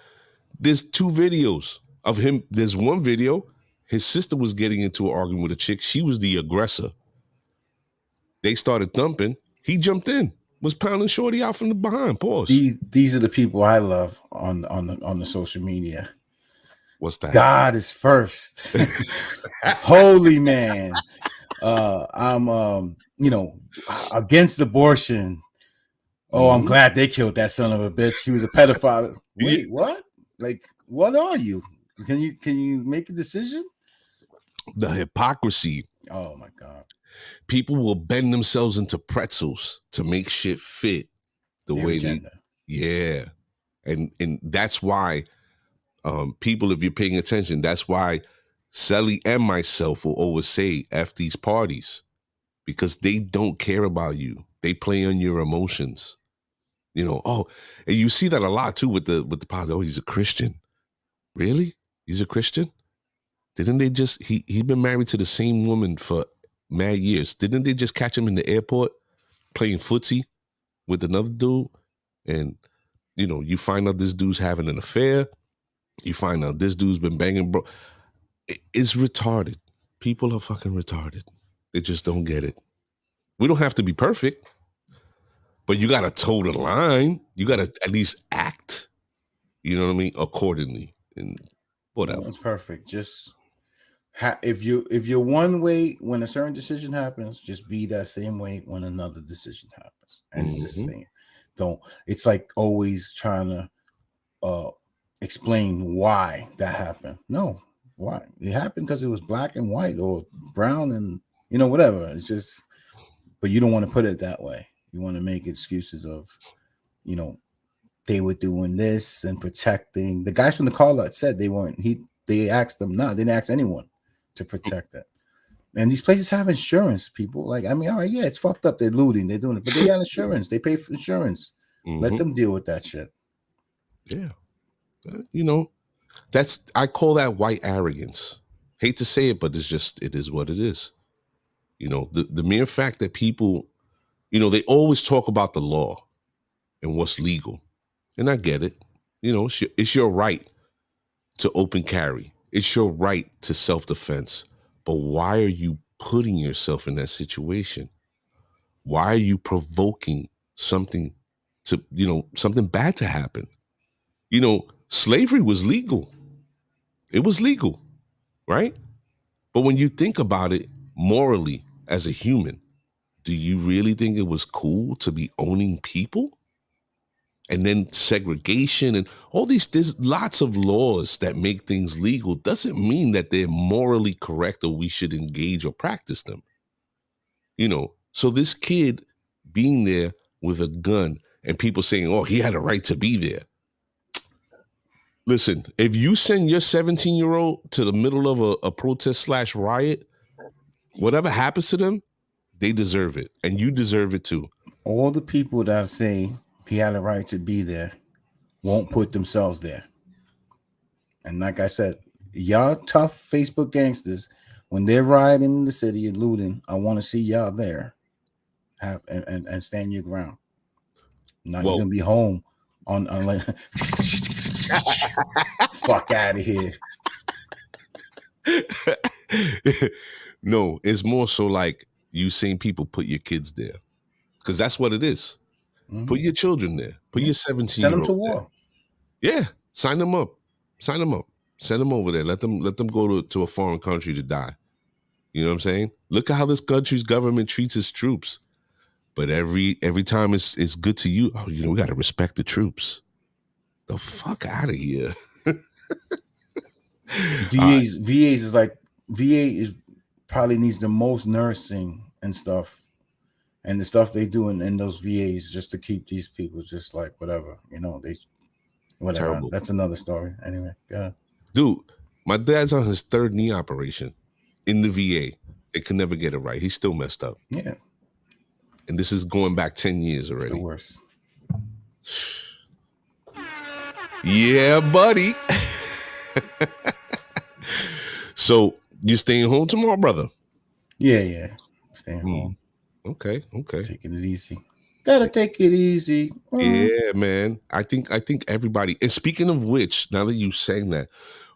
there's 2 videos of him. There's one video, his sister was getting into an argument with a chick. She was the aggressor. They started thumping. He jumped in, was pounding shorty out from the behind. Pause. These are the people I love on the social media. What's that? God is first. Holy man. I'm you know, against abortion. Oh, I'm glad they killed that son of a bitch. He was a pedophile. Wait, what? Like, what are you? Can you make a decision? The hypocrisy. Oh my God. People will bend themselves into pretzels to make shit fit the way agenda. Yeah. And that's why people, if you're paying attention, that's why Sally and myself will always say F these parties, because they don't care about you. They play on your emotions. You know, oh, and you see that a lot too with the positive. Oh, he's a Christian. Really? He's a Christian? Didn't they just he'd been married to the same woman for mad years. Didn't they just catch him in the airport playing footsie with another dude? And you know, you find out this dude's having an affair. You find out this dude's been banging, bro. It's retarded. People are fucking retarded. They just don't get it. We don't have to be perfect, but you got to toe the line. You got to at least act, you know what I mean, accordingly. And whatever. It's perfect. Just if you're one way when a certain decision happens, just be that same way when another decision happens. And it's the same. It's like always trying to explain why that happened. No, why? It happened because it was black and white or brown and, you know, whatever. It's just, but you don't want to put it that way. You want to make excuses of, you know, they were doing this and protecting. The guys from the call out said they weren't. They asked them not. They didn't ask anyone to protect it. And these places have insurance, people. Like, I mean, all right, yeah, it's fucked up. They're looting. They're doing it. But they got insurance. They pay for insurance. Let Mm-hmm. them deal with that shit. Yeah. You know, I call that white arrogance. Hate to say it, but it is what it is. You know, the mere fact that people, they always talk about the law and what's legal. And I get it. You know, it's your right to open carry. It's your right to self-defense. But why are you putting yourself in that situation? Why are you provoking something something bad to happen? Slavery was legal. It was legal, right? But when you think about it morally as a human, do you really think it was cool to be owning people? And then segregation and all there's lots of laws that make things legal doesn't mean that they're morally correct or we should engage or practice them. So this kid being there with a gun and people saying, oh, he had a right to be there. Listen, if you send your 17-year-old to the middle of a protest / riot, whatever happens to them, they deserve it. And you deserve it too. All the people that say he had a right to be there won't put themselves there. And like I said, y'all tough Facebook gangsters, when they're rioting in the city and looting, I want to see y'all there. And stand your ground. Now you're gonna be home on like fuck out of here. No, it's more so like you seeing people put your kids there. Because that's what it is. Mm-hmm. Put your children there. Put your 17-year-old Send them to war. There. Yeah. Sign them up. Send them over there. Let them go to a foreign country to die. You know what I'm saying? Look at how this country's government treats its troops. But every time it's good to you, we got to respect the troops. The fuck out of here. VAs is like, VA probably needs the most nursing and stuff. And the stuff they do in those VAs just to keep these people just like whatever, whatever. Terrible. That's another story. Anyway, go ahead. Dude, my dad's on his 3rd knee operation in the VA. They could never get it right. He's still messed up. Yeah. And this is going back 10 years already. It's the worst. Yeah, buddy. So you staying home tomorrow, brother? Yeah. Staying home. Okay. Taking it easy. Gotta take it easy. Yeah, man. I think everybody. And speaking of which, now that you saying that,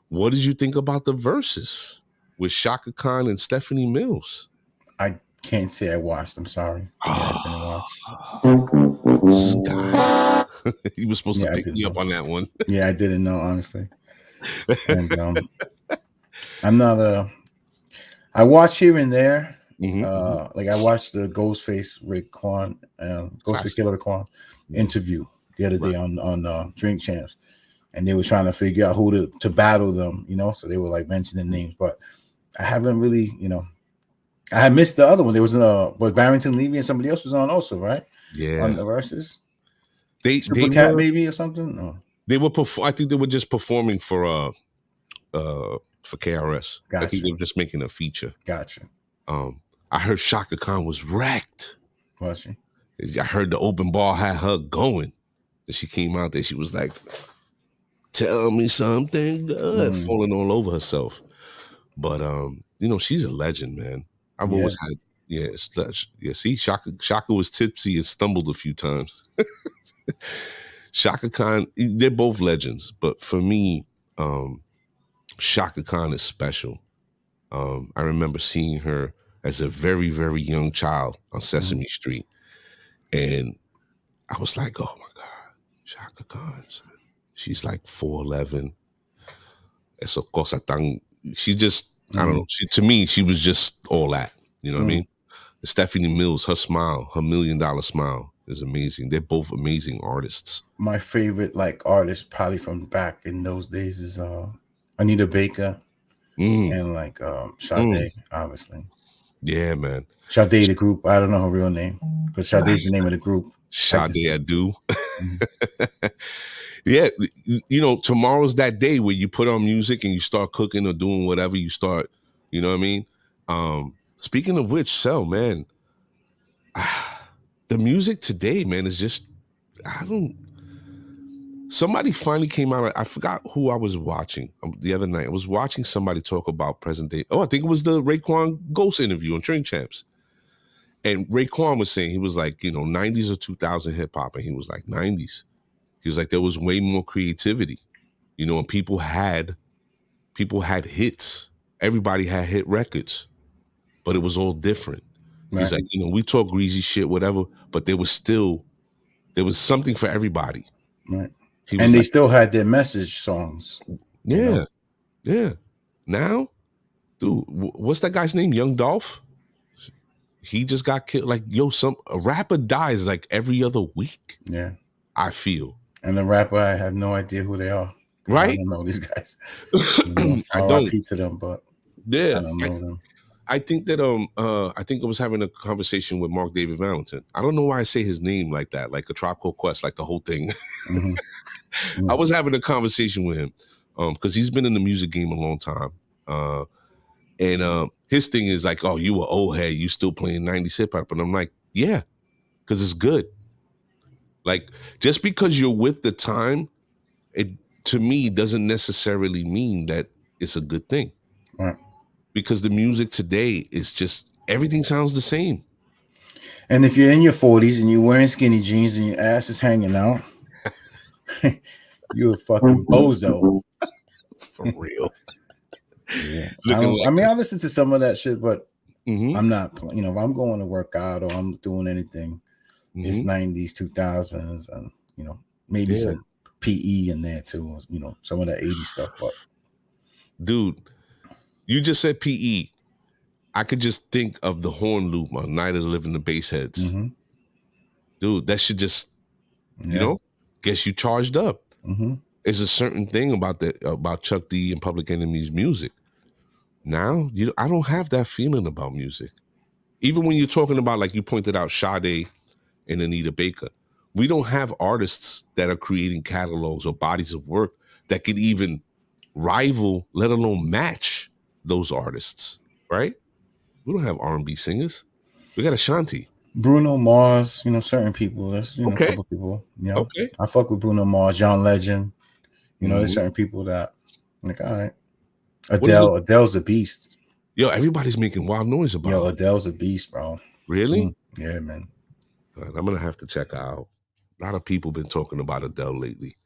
what did you think about the verses with Chaka Khan and Stephanie Mills? I can't say I watched. I'm sorry. I didn't watch. Sky. He was supposed to pick me up on that one. Yeah, I didn't know, honestly. And I'm not I watch here and there. Like I watched the Ghostface Raekwon, Ghostface Killer Raekwon interview the other day on Drink Champs, and they were trying to figure out who to battle them, so they were like mentioning names, but I haven't really, I had missed the other one. There was but Barrington Levy and somebody else was on also, right? Yeah, on the verses. They Cat maybe or something. No. They were I think they were just performing for KRS. Gotcha. I think they were just making a feature. Gotcha. I heard Chaka Khan was wrecked. Was she? I heard the open bar had her going. And she came out there. She was like, tell me something good. Falling all over herself. But, she's a legend, man. I've always had, see, Chaka was tipsy and stumbled a few times. Chaka Khan, they're both legends. But for me, Chaka Khan is special. I remember seeing her as a very, very young child on Sesame Street. And I was like, oh my God, Chaka Khan. She's like 4'11". Eso cosa tan. She just, I don't know. To me, she was just all that. You know what I mean? Stephanie Mills, her smile, her $1 million smile is amazing. They're both amazing artists. My favorite artist probably from back in those days is Anita Baker and Sade, obviously. Yeah, man. Sade, the group. I don't know her real name, but Sade's the name of the group. Sade Adu. Yeah, tomorrow's that day where you put on music and you start cooking or doing whatever you start. You know what I mean? Speaking of which, man, the music today, man, is just I don't. Somebody finally came out. I forgot who I was watching the other night. I was watching somebody talk about present day. Oh, I think it was the Raekwon Ghost interview on Drink Champs. And Raekwon was saying, he was like, 90s or 2000 hip hop. And he was like, 90s. He was like, there was way more creativity, and people had hits. Everybody had hit records, but it was all different. Right. He's like, we talk greasy shit, whatever, but there was something for everybody. Right. And they still had their message songs. Yeah. Yeah. Now, dude, what's that guy's name? Young Dolph? He just got killed. Like, a rapper dies like every other week. Yeah. I feel. And the rapper, I have no idea who they are. Right? I don't know these guys. I don't. RIP to them, but yeah, I don't know them. I think that I was having a conversation with Mark David Valentin. I don't know why I say his name like that, like a Tribe Called Quest, like the whole thing. Mm-hmm. Mm-hmm. I was having a conversation with him because he's been in the music game a long time. And his thing is like, oh, you were old head, you still playing 90s hip hop. And I'm like, yeah, because it's good. Like, just because you're with the time, it to me doesn't necessarily mean that it's a good thing. Right. Because the music today is just, everything sounds the same. And if you're in your 40s and you're wearing skinny jeans and your ass is hanging out, you're a fucking bozo. For real. Yeah. I listen to some of that shit, but I'm not, if I'm going to work out or I'm doing anything, it's 90s, 2000s, and, maybe some PE in there too, some of that 80s stuff. But dude, you just said PE. I could just think of the horn loop on Night of the Living the Bassheads. Mm-hmm. Dude, that should just, gets you charged up. Mm-hmm. It's a certain thing about Chuck D and Public Enemy's music. Now, I don't have that feeling about music. Even when you're talking about, like you pointed out, Sade and Anita Baker, we don't have artists that are creating catalogs or bodies of work that could even rival, let alone match those artists, right? We don't have R&B singers. We got Ashanti. Bruno Mars, certain people. That's, a couple people. Okay. I fuck with Bruno Mars, John Legend. There's certain people that, like, all right. Adele's a beast. Yo, everybody's making wild noise about her. Adele's a beast, bro. Really? Yeah, man. I'm going to have to check her out. A lot of people been talking about Adele lately.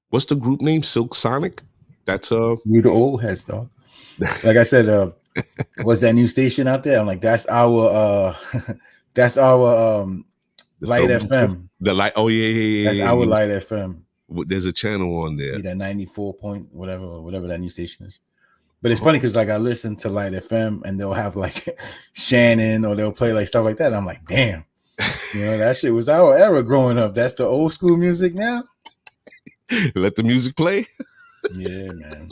What's the group name? Silk Sonic? That's you the old heads, dog. Like I said, what's that new station out there? I'm like, that's our Light FM. The Light, oh yeah. That's our Light FM. There's a channel on there. Yeah, that 94 point whatever that new station is. But it's funny because like I listen to Light FM and they'll have like Shannon or they'll play like stuff like that. And I'm like, damn, that shit was our era growing up. That's the old school music now. Let the music play. Yeah, man.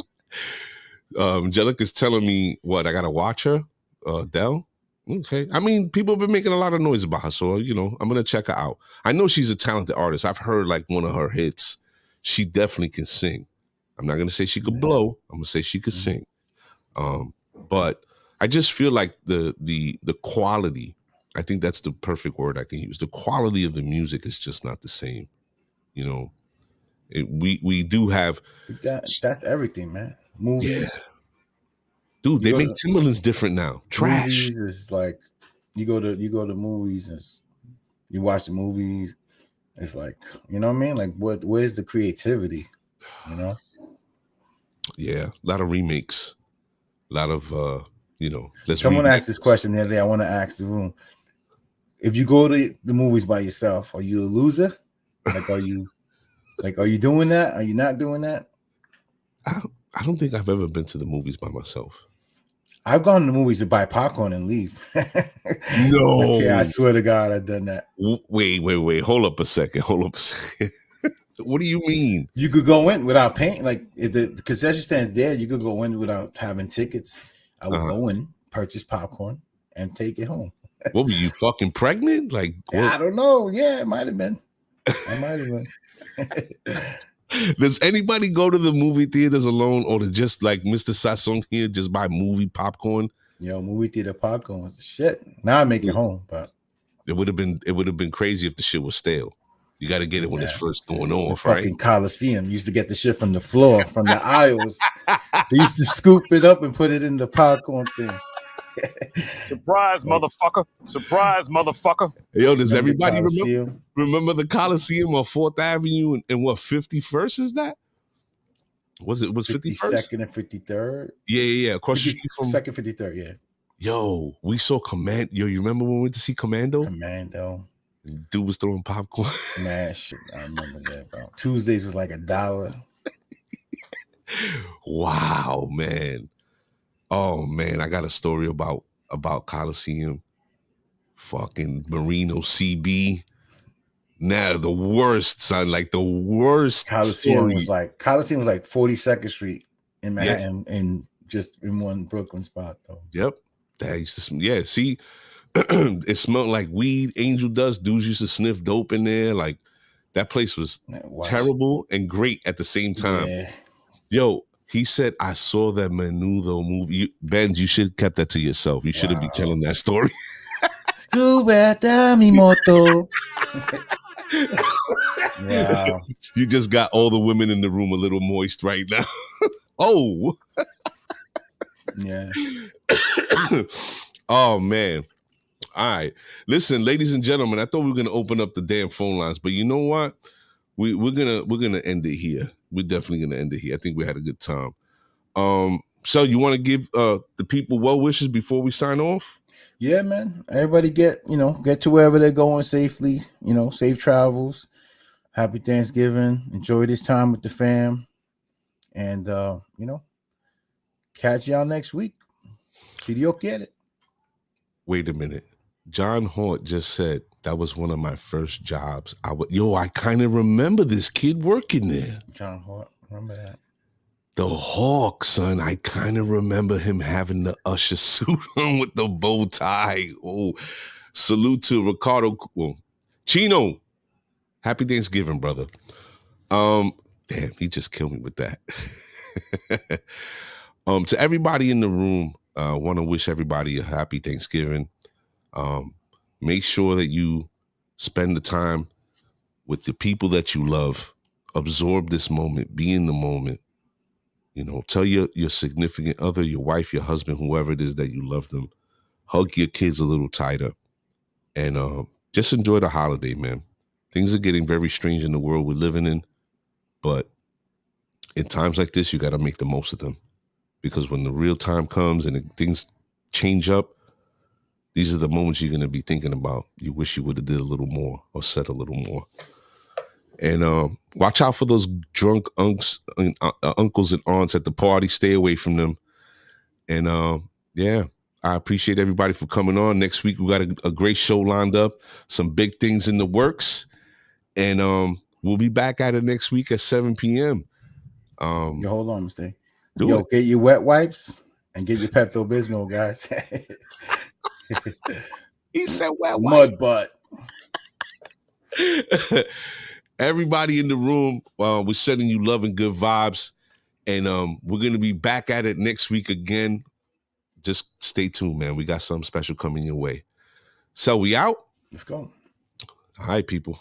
Angelica's telling me what I gotta watch her, Adele. Okay, I mean, people have been making a lot of noise about her, so I'm gonna check her out. I know she's a talented artist. I've heard like one of her hits. She definitely can sing. I'm not gonna say she could blow. I'm gonna say she could sing. But I just feel like the quality. I think that's the perfect word I can use. The quality of the music is just not the same. We do have. That's everything, man. Movies. Yeah. Dude, they make Timberlands different now. Trash. Movies is like you go to movies and you watch the movies. It's like, you know what I mean? Like where's the creativity? Yeah, a lot of remakes. A lot of Someone asked this question the other day. I want to ask the room. If you go to the movies by yourself, are you a loser? Like are you doing that? Are you not doing that? I don't think I've ever been to the movies by myself. I've gone to the movies to buy popcorn and leave. No. Okay, I swear to God, I've done that. Wait. Hold up a second. What do you mean? You could go in without paying. Like if the concession stand's there, you could go in without having tickets. I would go in, purchase popcorn, and take it home. What were you, fucking pregnant? Like I don't know. Yeah, it might have been. I might have been. Does anybody go to the movie theaters alone, or to just like Mr. Sasson here, just buy movie popcorn? Movie theater popcorn was the shit. Now I make it home, but it would have been crazy if the shit was stale. You got to get it when it's first going The off, right? fucking Coliseum used to get the shit from the floor, from the aisles. They used to scoop it up and put it in the popcorn thing. Surprise, motherfucker. Surprise, motherfucker. Yo, does Remember the everybody Coliseum? remember the Coliseum on 4th Avenue and what, 51st is that? Was 51st? 52nd and 53rd? Yeah. Across the street from 2nd, 53rd, yeah. Yo, we saw Commando. Yo, you remember when we went to see Commando? Commando. Dude was throwing popcorn. Man, shit, I remember that, bro. Tuesdays was like $1. Wow, man. Oh man, I got a story about Coliseum. Fucking Marino CB. Now the worst, son. Like the worst. Coliseum was like 42nd Street in Manhattan, and just in one Brooklyn spot though. Yep. That used to see. It smelled like weed, angel dust. Dudes used to sniff dope in there. Like that place was terrible and great at the same time. Yeah. Yo, he said, I saw that Menudo movie. Benz, you should have kept that to yourself. You shouldn't be telling that story. Subata mi moto. Wow. You just got all the women in the room a little moist right now. Oh. Yeah. Oh, man. All right. Listen, ladies and gentlemen, I thought we were going to open up the damn phone lines, but you know what? We're gonna end it here. We're definitely gonna end it here. I think we had a good time. So you want to give the people well wishes before we sign off? Yeah, man. Everybody get to wherever they're going safely. Safe travels. Happy Thanksgiving. Enjoy this time with the fam. And catch y'all next week. Si Dios quiere. Wait a minute. John Hort just said that was one of my first jobs. I kind of remember this kid working there. John Hort, remember that? The Hawk, son. I kind of remember him having the usher suit on with the bow tie. Oh, salute to Ricardo. Well, Chino. Happy Thanksgiving, brother. Damn, he just killed me with that. To everybody in the room, I want to wish everybody a happy Thanksgiving. Make sure that you spend the time with the people that you love. Absorb this moment. Be in the moment. Tell your significant other, your wife, your husband, whoever it is that you love them. Hug your kids a little tighter. And just enjoy the holiday, man. Things are getting very strange in the world we're living in. But in times like this, you got to make the most of them. Because when the real time comes and things change up, these are the moments you're going to be thinking about. You wish you would have did a little more or said a little more. And watch out for those drunk uncles and aunts at the party. Stay away from them. And I appreciate everybody for coming on. Next week, we got a great show lined up. Some big things in the works. And we'll be back at it next week at 7 p.m. Yo, hold on, Mistake. Get your wet wipes and get your Pepto-Bismol, guys. He said wet mud butt. Everybody in the room, we're sending you love and good vibes. And we're going to be back at it next week again. Just stay tuned, man. We got something special coming your way. So we out? Let's go. All right, people.